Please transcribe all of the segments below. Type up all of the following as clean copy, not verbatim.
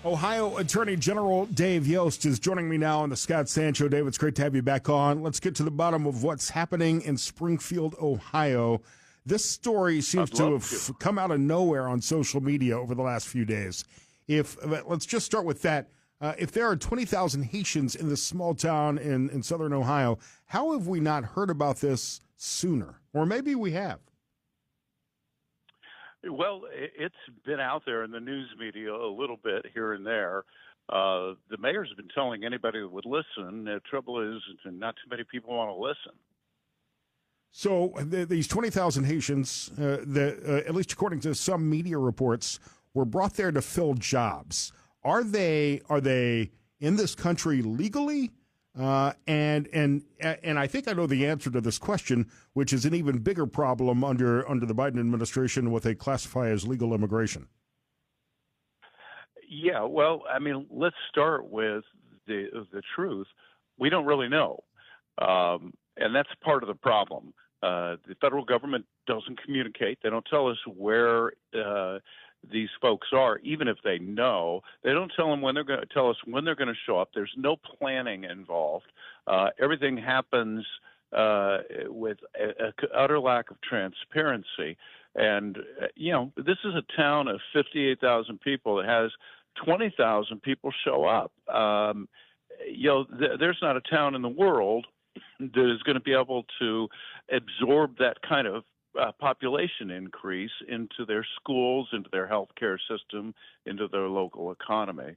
Ohio Attorney General Dave Yost is joining me now on the Scott Sand Show. Dave, it's great to have you back on. Let's get to the bottom of what's happening in Springfield, Ohio. This story seems to have come out of nowhere on social media over the last few days. Let's just start with that. If there are 20,000 Haitians in this small town in southern Ohio, how have we not heard about this sooner? Or maybe we have. Well, it's been out there in the news media a little bit here and there. The mayor's been telling anybody that would listen. The trouble is not too many people want to listen. So these 20,000 Haitians, at least according to some media reports, were brought there to fill jobs. Are they in this country legally? And I think I know the answer to this question, which is an even bigger problem under the Biden administration, what they classify as legal immigration. Yeah, well, I mean, let's start with the truth. We don't really know, and that's part of the problem. The federal government doesn't communicate. They don't tell us where these folks are, even if they know. They don't tell them when they're going to tell us when they're going to show up. There's no planning involved. Everything happens with an utter lack of transparency. And this is a town of 58,000 people that has 20,000 people show up. There's not a town in the world that is going to be able to absorb that kind of population increase into their schools, into their healthcare system, into their local economy.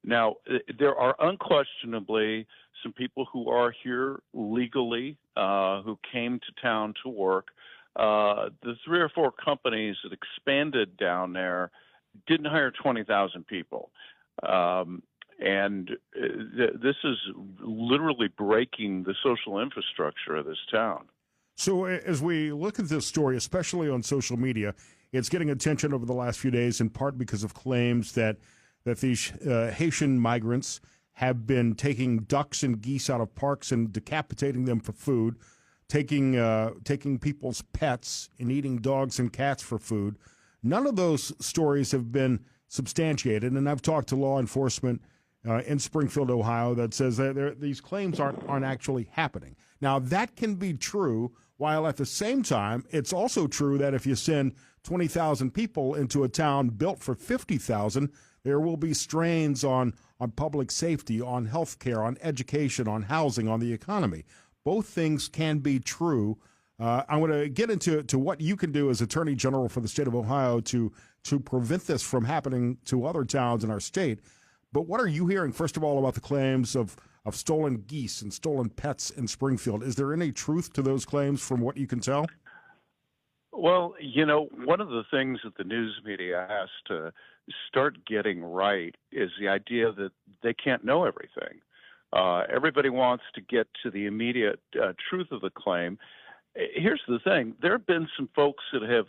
Now, there are unquestionably some people who are here legally, who came to town to work. The 3 or 4 companies that expanded down there didn't hire 20,000 people. This is literally breaking the social infrastructure of this town. So as we look at this story, especially on social media, it's getting attention over the last few days, in part because of claims that these Haitian migrants have been taking ducks and geese out of parks and decapitating them for food, taking people's pets and eating dogs and cats for food. None of those stories have been substantiated, and I've talked to law enforcement in Springfield, Ohio, that says that these claims aren't actually happening. Now, that can be true, while at the same time, it's also true that if you send 20,000 people into a town built for 50,000, there will be strains on public safety, on health care, on education, on housing, on the economy. Both things can be true. I'm going to get into what you can do as Attorney General for the state of Ohio to prevent this from happening to other towns in our state. But what are you hearing, first of all, about the claims of stolen geese and stolen pets in Springfield? Is there any truth to those claims from what you can tell? Well, one of the things that the news media has to start getting right is the idea that they can't know everything. Everybody wants to get to the immediate truth of the claim. Here's the thing. There have been some folks that have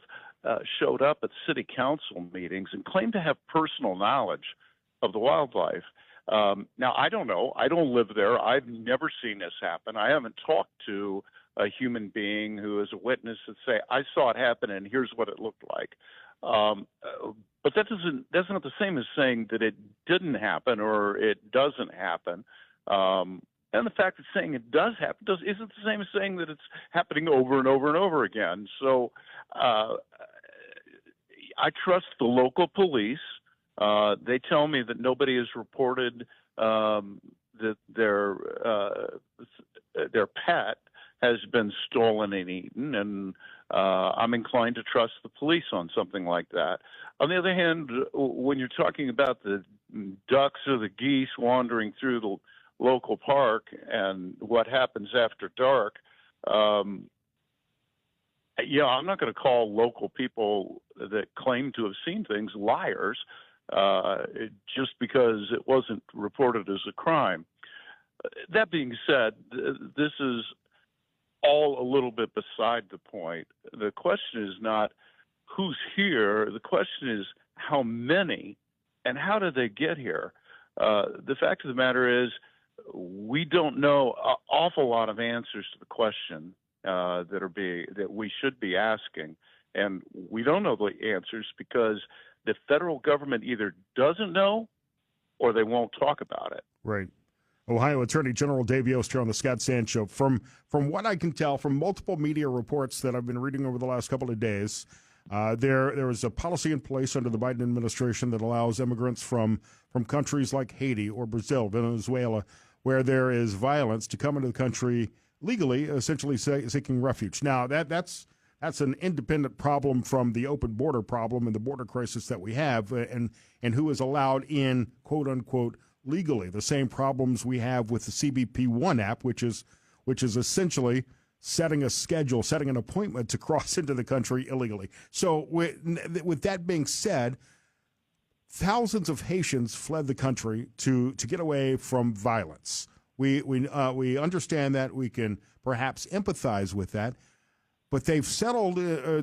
showed up at city council meetings and claim to have personal knowledge of the wildlife. Now, I don't know. I don't live there. I've never seen this happen. I haven't talked to a human being who is a witness that say, I saw it happen and here's what it looked like. But that's not the same as saying that it didn't happen or it doesn't happen. And the fact that saying it does happen isn't the same as saying that it's happening over and over and over again. So I trust the local police. They tell me that nobody has reported that their pet has been stolen and eaten, and I'm inclined to trust the police on something like that. On the other hand, when you're talking about the ducks or the geese wandering through the local park and what happens after dark, I'm not going to call local people that claim to have seen things liars just because it wasn't reported as a crime. That being said, this is all a little bit beside the point. The question is not who's here. The question is how many and how did they get here? The fact of the matter is we don't know an awful lot of answers to the question that we should be asking. And we don't know the answers because the federal government either doesn't know or they won't talk about it. Right. Ohio Attorney General Dave Yost here on the Scott Sand Show. From what I can tell from multiple media reports that I've been reading over the last couple of days, there is a policy in place under the Biden administration that allows immigrants from countries like Haiti or Brazil, Venezuela, where there is violence, to come into the country legally, essentially seeking refuge. Now, that's an independent problem from the open border problem and the border crisis that we have, and who is allowed in, quote unquote, legally. The same problems we have with the CBP One app, which is essentially setting a schedule, setting an appointment to cross into the country illegally. So with that being said, thousands of Haitians fled the country to get away from violence. We understand that. We can perhaps empathize with that. But they've settled a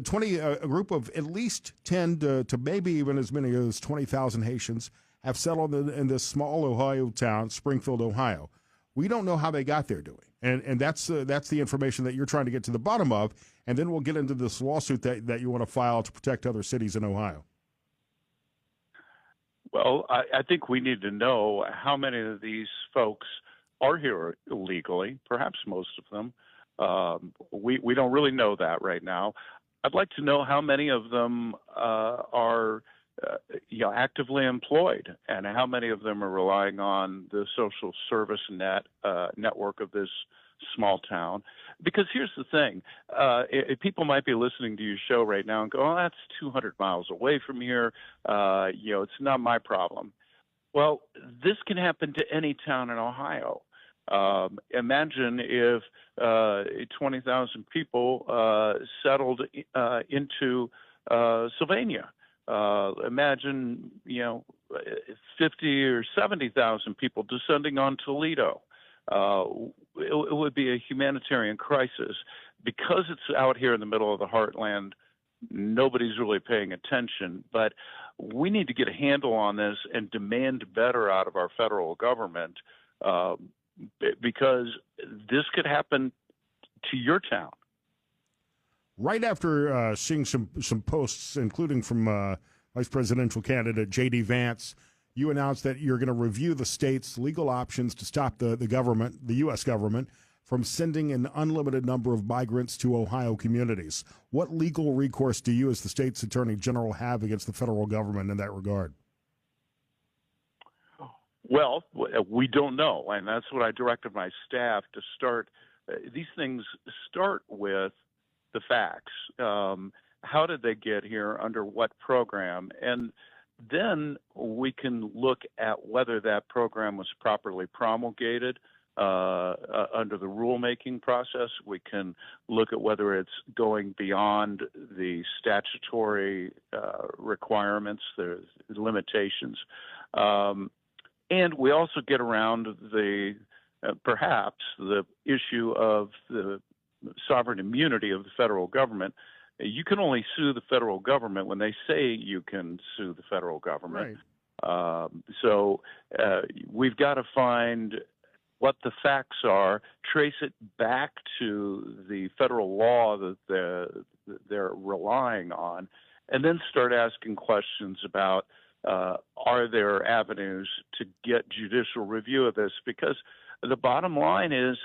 group of at least 10 to maybe even as many as 20,000 Haitians have settled in this small Ohio town, Springfield, Ohio. We don't know how they got there, do we? And that's the information that you're trying to get to the bottom of, and then we'll get into this lawsuit that you want to file to protect other cities in Ohio. Well, I think we need to know how many of these folks are here illegally, perhaps most of them. We don't really know that right now. I'd like to know how many of them are actively employed, and how many of them are relying on the social service network of this small town. Because here's the thing, people might be listening to your show right now and go, "Oh, that's 200 miles away from here. It's not my problem." Well, this can happen to any town in Ohio. Imagine if 20,000 people settled into Sylvania. Imagine, 50 or 70,000 people descending on Toledo. It would be a humanitarian crisis. Because it's out here in the middle of the heartland, nobody's really paying attention. But we need to get a handle on this and demand better out of our federal government, because this could happen to your town. Right after seeing some posts, including from Vice Presidential candidate J.D. Vance, you announced that you're going to review the state's legal options to stop the government, the U.S. government, from sending an unlimited number of migrants to Ohio communities. What legal recourse do you, as the state's Attorney General, have against the federal government in that regard? Well, we don't know, and that's what I directed my staff to start. These things start with the facts. How did they get here? Under what program? And then we can look at whether that program was properly promulgated under the rulemaking process. We can look at whether it's going beyond the statutory requirements, the limitations. And we also get around perhaps the issue of the sovereign immunity of the federal government. You can only sue the federal government when they say you can sue the federal government. Right. So we've got to find what the facts are, trace it back to the federal law that they're relying on, and then start asking questions about are there avenues to get judicial review of this? Because the bottom line is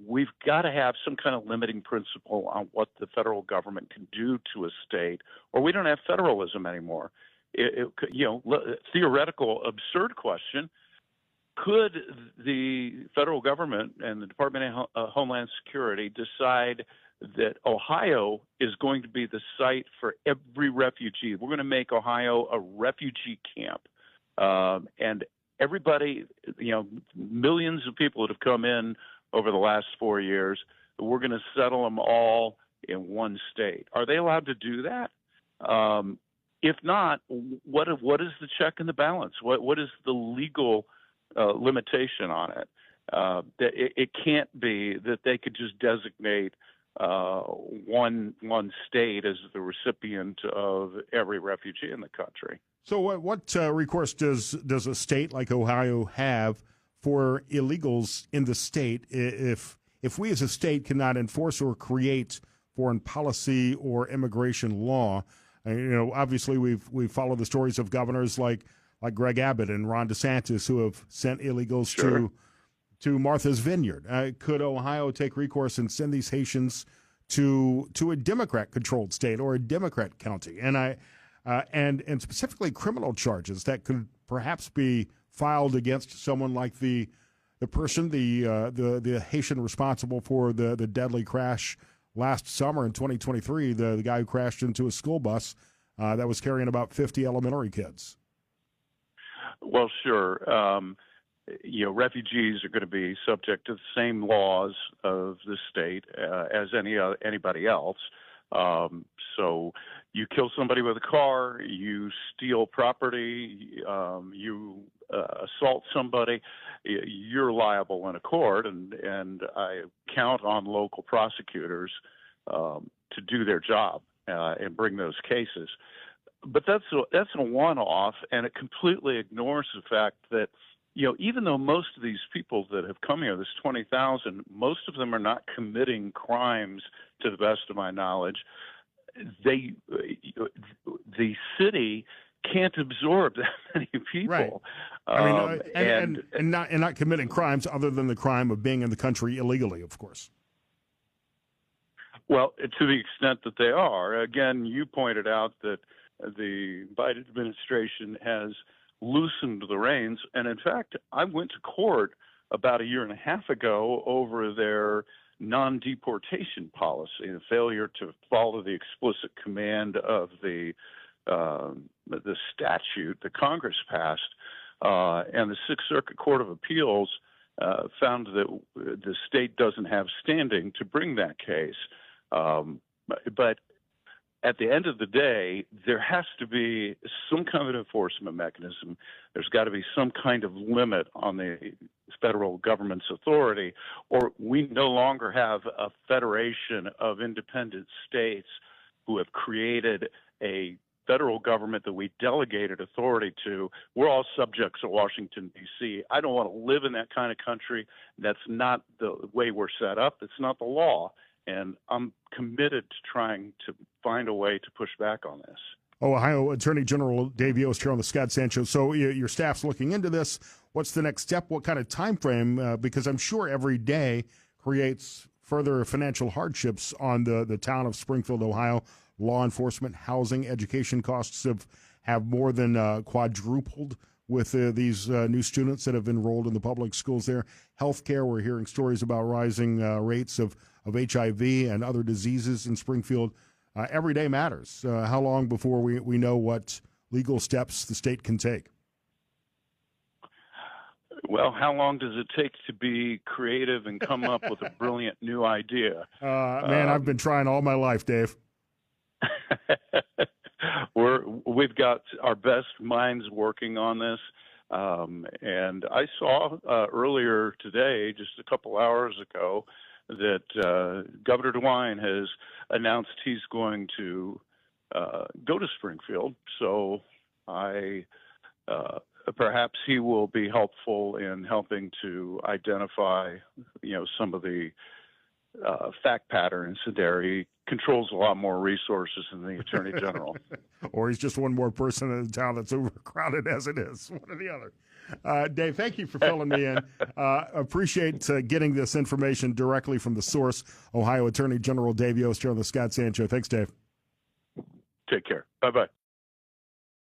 we've got to have some kind of limiting principle on what the federal government can do to a state, or we don't have federalism anymore. Theoretical, absurd question. Could the federal government and the Department of Homeland Security decide that Ohio is going to be the site for every refugee? We're going to make Ohio a refugee camp. And everybody, millions of people that have come in over the last 4 years, we're going to settle them all in one state. Are they allowed to do that? If not, what is the check and the balance? What is the legal limitation on it? It can't be that they could just designate one state as the recipient of every refugee in the country. So what recourse does a state like Ohio have for illegals in the state if we as a state cannot enforce or create foreign policy or immigration law? Obviously we've followed the stories of governors like like Greg Abbott and Ron DeSantis, who have sent illegals Sure. to Martha's Vineyard. Could Ohio take recourse and send these Haitians to a Democrat-controlled state or a Democrat county? And specifically criminal charges that could perhaps be filed against someone like the person, the Haitian responsible for the deadly crash last summer in 2023, the guy who crashed into a school bus that was carrying about 50 elementary kids. Well, sure. Refugees are going to be subject to the same laws of the state as anybody else. So you kill somebody with a car, you steal property, you assault somebody, you're liable in a court, and I count on local prosecutors to do their job and bring those cases. But that's a one-off, and it completely ignores the fact that, even though most of these people that have come here, this 20,000, most of them are not committing crimes, to the best of my knowledge. The city can't absorb that many people. Right. And not committing crimes other than the crime of being in the country illegally, of course. Well, to the extent that they are. Again, you pointed out that the Biden administration has loosened the reins. And in fact, I went to court about a year and a half ago over their non-deportation policy, the failure to follow the explicit command of the statute that Congress passed. And the Sixth Circuit Court of Appeals found that the state doesn't have standing to bring that case. But at the end of the day, there has to be some kind of enforcement mechanism. There's got to be some kind of limit on the federal government's authority, or we no longer have a federation of independent states who have created a federal government that we delegated authority to. We're all subjects of Washington, D.C. I don't want to live in that kind of country. That's not the way we're set up. It's not the law. And I'm committed to trying to find a way to push back on this. Ohio Attorney General Dave Yost here on the Scott Sancho. So your staff's looking into this. What's the next step? What kind of time frame? Because I'm sure every day creates further financial hardships on the town of Springfield, Ohio. Law enforcement, housing, education costs have more than quadrupled with these new students that have enrolled in the public schools there. Healthcare, we're hearing stories about rising rates of HIV and other diseases in Springfield. Every day matters. How long before we know what legal steps the state can take? Well, how long does it take to be creative and come up with a brilliant new idea? Man, I've been trying all my life, Dave. We've got our best minds working on this. And I saw earlier today, just a couple hours ago, that Governor DeWine has announced he's going to go to Springfield. So perhaps he will be helpful in helping to identify, some of the fact patterns there. He controls a lot more resources than the Attorney General. Or he's just one more person in the town that's overcrowded as it is, one or the other. Dave, thank you for filling me in. Appreciate getting this information directly from the source. Ohio Attorney General Dave Yost here on the Scott Sancho. Thanks, Dave. Take care. Bye-bye.